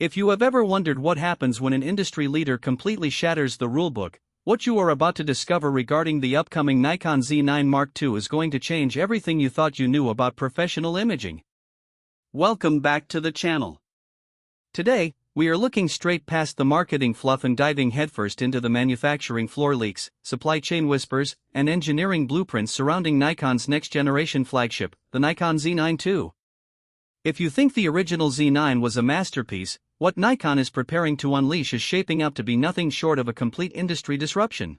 If you have ever wondered what happens when an industry leader completely shatters the rulebook, what you are about to discover regarding the upcoming Nikon Z9 Mark II is going to change everything you thought you knew about professional imaging. Welcome back to the channel. Today, we are looking straight past the marketing fluff and diving headfirst into the manufacturing floor leaks, supply chain whispers, and engineering blueprints surrounding Nikon's next-generation flagship, the Nikon Z9 II. If you think the original Z9 was a masterpiece, what Nikon is preparing to unleash is shaping up to be nothing short of a complete industry disruption.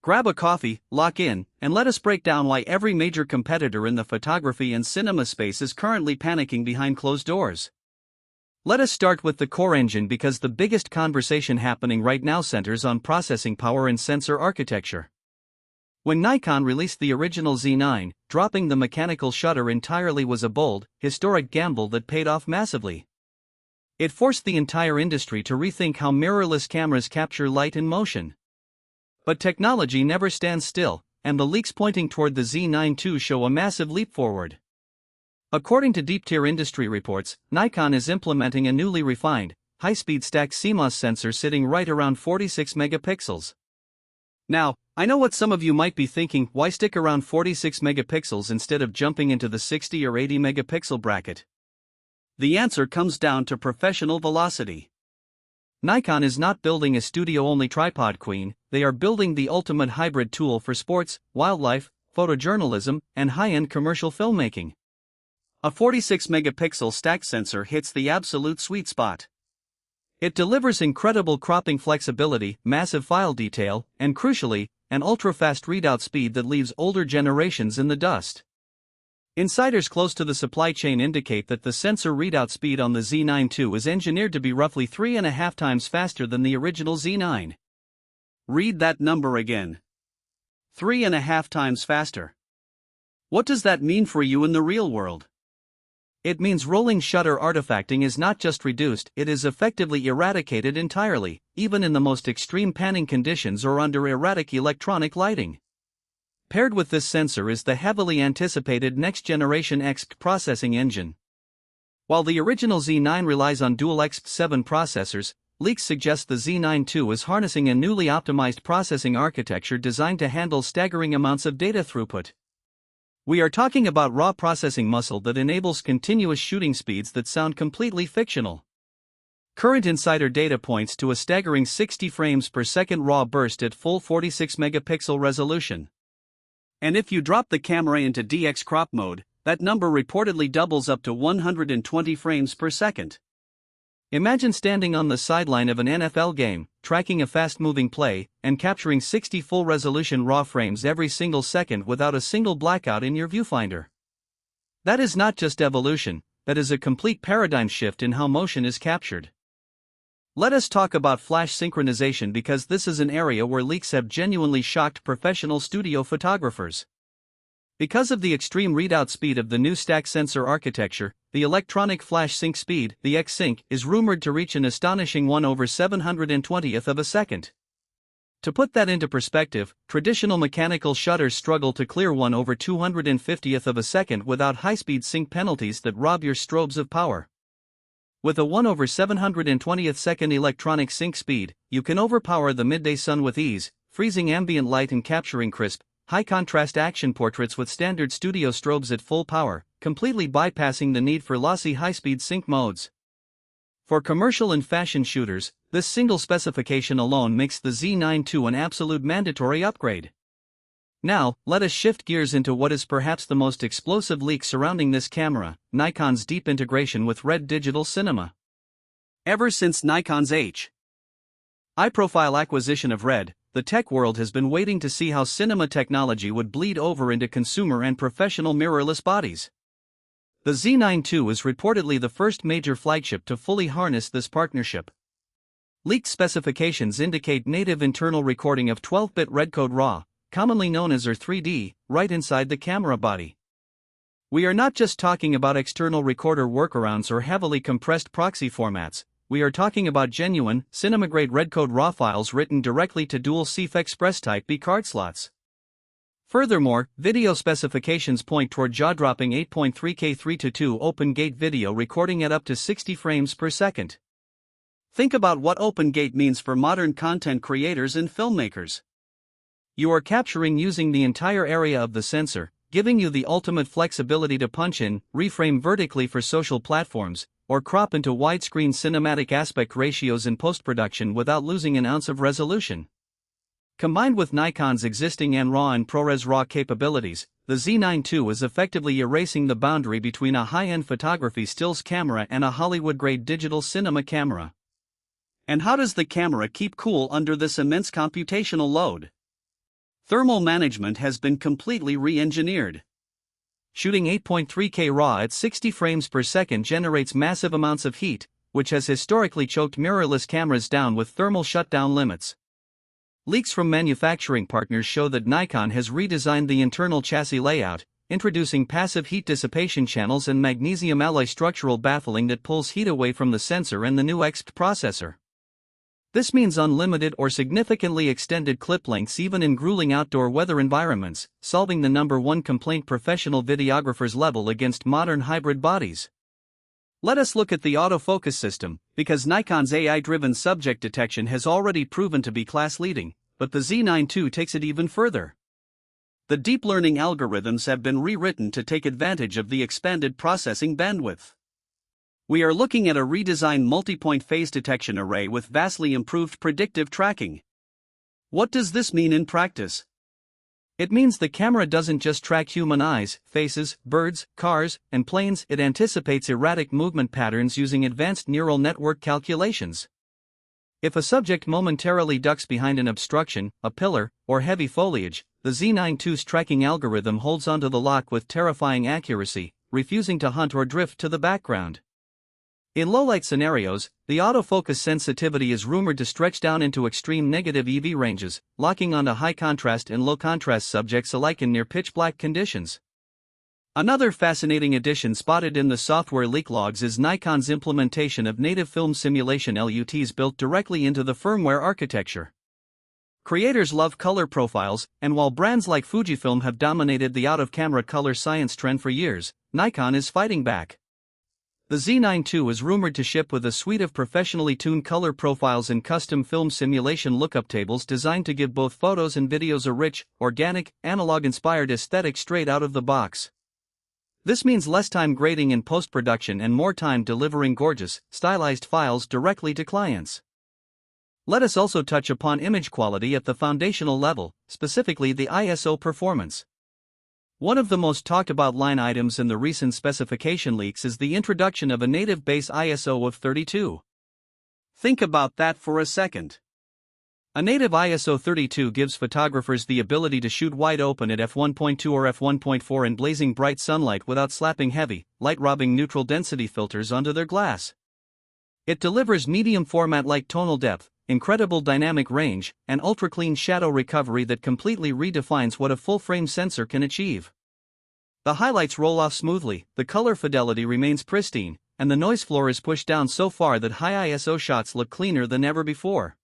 Grab a coffee, lock in, and let us break down why every major competitor in the photography and cinema space is currently panicking behind closed doors. Let us start with the core engine because the biggest conversation happening right now centers on processing power and sensor architecture. When Nikon released the original Z9, dropping the mechanical shutter entirely was a bold, historic gamble that paid off massively. It forced the entire industry to rethink how mirrorless cameras capture light and motion. But technology never stands still, and the leaks pointing toward the Z9 II show a massive leap forward. According to deep-tier industry reports, Nikon is implementing a newly refined, high-speed stacked CMOS sensor sitting right around 46 megapixels. Now, I know what some of you might be thinking: why stick around 46 megapixels instead of jumping into the 60 or 80 megapixel bracket? The answer comes down to professional velocity. Nikon is not building a studio-only tripod queen, they are building the ultimate hybrid tool for sports, wildlife, photojournalism, and high-end commercial filmmaking. A 46 megapixel stacked sensor hits the absolute sweet spot. It delivers incredible cropping flexibility, massive file detail, and crucially, an ultra-fast readout speed that leaves older generations in the dust. Insiders close to the supply chain indicate that the sensor readout speed on the Z9 II is engineered to be roughly 3.5 times faster than the original Z9. Read that number again. 3.5 times faster. What does that mean for you in the real world? It means rolling shutter artifacting is not just reduced, it is effectively eradicated entirely, even in the most extreme panning conditions or under erratic electronic lighting. Paired with this sensor is the heavily anticipated next-generation XP processing engine. While the original Z9 relies on dual XP7 processors, leaks suggest the Z9 II is harnessing a newly optimized processing architecture designed to handle staggering amounts of data throughput. We are talking about raw processing muscle that enables continuous shooting speeds that sound completely fictional. Current insider data points to a staggering 60 frames per second raw burst at full 46 megapixel resolution. And if you drop the camera into DX crop mode, that number reportedly doubles up to 120 frames per second. Imagine standing on the sideline of an NFL game, tracking a fast-moving play, and capturing 60 full-resolution raw frames every single second without a single blackout in your viewfinder. That is not just evolution, that is a complete paradigm shift in how motion is captured. Let us talk about flash synchronization because this is an area where leaks have genuinely shocked professional studio photographers. Because of the extreme readout speed of the new stack sensor architecture, the electronic flash sync speed, the X-Sync, is rumored to reach an astonishing 1/720th of a second. To put that into perspective, traditional mechanical shutters struggle to clear 1/250th of a second without high-speed sync penalties that rob your strobes of power. With a 1/720th second electronic sync speed, you can overpower the midday sun with ease, freezing ambient light and capturing crisp, high-contrast action portraits with standard studio strobes at full power, completely bypassing the need for lossy high-speed sync modes. For commercial and fashion shooters, this single specification alone makes the Z9 II an absolute mandatory upgrade. Now, let us shift gears into what is perhaps the most explosive leak surrounding this camera: Nikon's deep integration with RED digital cinema. Ever since Nikon's high-profile acquisition of RED, the tech world has been waiting to see how cinema technology would bleed over into consumer and professional mirrorless bodies. The Z9 II is reportedly the first major flagship to fully harness this partnership. Leaked specifications indicate native internal recording of 12-bit REDCODE RAW, commonly known as R3D, right inside the camera body. We are not just talking about external recorder workarounds or heavily compressed proxy formats, we are talking about genuine, cinema-grade REDCODE RAW files written directly to dual CF Express Type B card slots. Furthermore, video specifications point toward jaw-dropping 8.3K 3:2 open-gate video recording at up to 60 frames per second. Think about what Open Gate means for modern content creators and filmmakers. You are capturing using the entire area of the sensor, giving you the ultimate flexibility to punch in, reframe vertically for social platforms, or crop into widescreen cinematic aspect ratios in post-production without losing an ounce of resolution. Combined with Nikon's existing RAW and ProRes RAW capabilities, the Z9 II is effectively erasing the boundary between a high-end photography stills camera and a Hollywood-grade digital cinema camera. And how does the camera keep cool under this immense computational load? Thermal management has been completely re-engineered. Shooting 8.3K RAW at 60 frames per second generates massive amounts of heat, which has historically choked mirrorless cameras down with thermal shutdown limits. Leaks from manufacturing partners show that Nikon has redesigned the internal chassis layout, introducing passive heat dissipation channels and magnesium alloy structural baffling that pulls heat away from the sensor and the new XP processor. This means unlimited or significantly extended clip lengths even in grueling outdoor weather environments, solving the #1 complaint professional videographers level against modern hybrid bodies. Let us look at the autofocus system, because Nikon's AI-driven subject detection has already proven to be class-leading, but the Z9 II takes it even further. The deep learning algorithms have been rewritten to take advantage of the expanded processing bandwidth. We are looking at a redesigned multi-point phase detection array with vastly improved predictive tracking. What does this mean in practice? It means the camera doesn't just track human eyes, faces, birds, cars, and planes, it anticipates erratic movement patterns using advanced neural network calculations. If a subject momentarily ducks behind an obstruction, a pillar, or heavy foliage, the Z9 II's tracking algorithm holds onto the lock with terrifying accuracy, refusing to hunt or drift to the background. In low-light scenarios, the autofocus sensitivity is rumored to stretch down into extreme negative EV ranges, locking onto high-contrast and low-contrast subjects alike in near-pitch-black conditions. Another fascinating addition spotted in the software leak logs is Nikon's implementation of native film simulation LUTs built directly into the firmware architecture. Creators love color profiles, and while brands like Fujifilm have dominated the out-of-camera color science trend for years, Nikon is fighting back. The Z9 II is rumored to ship with a suite of professionally tuned color profiles and custom film simulation lookup tables designed to give both photos and videos a rich, organic, analog-inspired aesthetic straight out of the box. This means less time grading in post-production and more time delivering gorgeous, stylized files directly to clients. Let us also touch upon image quality at the foundational level, specifically the ISO performance. One of the most talked about line items in the recent specification leaks is the introduction of a native base ISO of 32. Think about that for a second. A native ISO 32 gives photographers the ability to shoot wide open at f1.2 or f1.4 in blazing bright sunlight without slapping heavy, light-robbing neutral density filters onto their glass. It delivers medium format light tonal depth, incredible dynamic range, and ultra-clean shadow recovery that completely redefines what a full-frame sensor can achieve. The highlights roll off smoothly, the color fidelity remains pristine, and the noise floor is pushed down so far that high ISO shots look cleaner than ever before.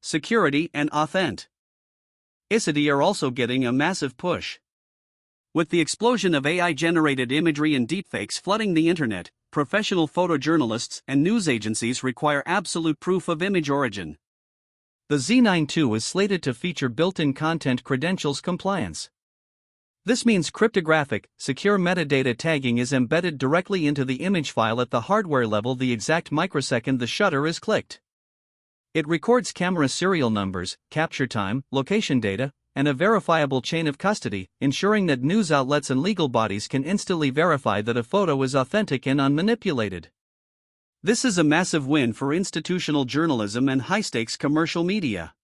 Security and authenticity are also getting a massive push. With the explosion of AI-generated imagery and deepfakes flooding the internet, professional photojournalists and news agencies require absolute proof of image origin. The Z9 II is slated to feature built-in content credentials compliance. This means cryptographic, secure metadata tagging is embedded directly into the image file at the hardware level the exact microsecond the shutter is clicked. It records camera serial numbers, capture time, location data, and a verifiable chain of custody, ensuring that news outlets and legal bodies can instantly verify that a photo is authentic and unmanipulated. This is a massive win for institutional journalism and high-stakes commercial media.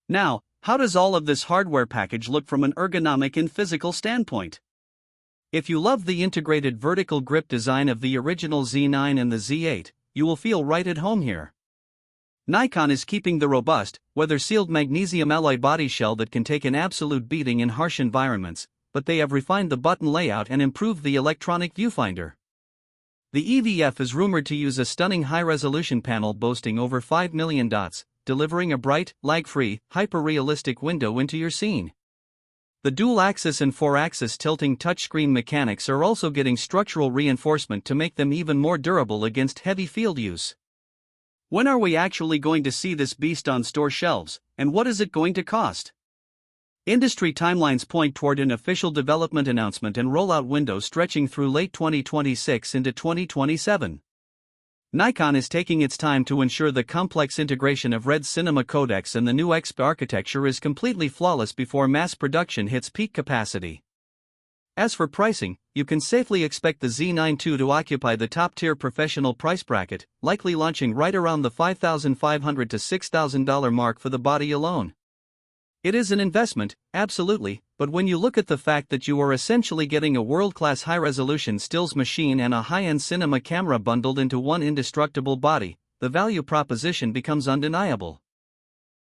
Now, how does all of this hardware package look from an ergonomic and physical standpoint? If you love the integrated vertical grip design of the original Z9 and the Z8, you will feel right at home here. Nikon is keeping the robust, weather-sealed magnesium alloy body shell that can take an absolute beating in harsh environments, but they have refined the button layout and improved the electronic viewfinder. The EVF is rumored to use a stunning high-resolution panel boasting over 5 million dots, delivering a bright, lag-free, hyper-realistic window into your scene. The dual-axis and 4-axis tilting touchscreen mechanics are also getting structural reinforcement to make them even more durable against heavy field use. When are we actually going to see this beast on store shelves, and what is it going to cost? Industry timelines point toward an official development announcement and rollout window stretching through late 2026 into 2027. Nikon is taking its time to ensure the complex integration of RED cinema codecs and the new XP architecture is completely flawless before mass production hits peak capacity. As for pricing, you can safely expect the Z9 II to occupy the top-tier professional price bracket, likely launching right around the $5,500 to $6,000 mark for the body alone. It is an investment, absolutely, but when you look at the fact that you are essentially getting a world-class high-resolution stills machine and a high-end cinema camera bundled into one indestructible body, the value proposition becomes undeniable.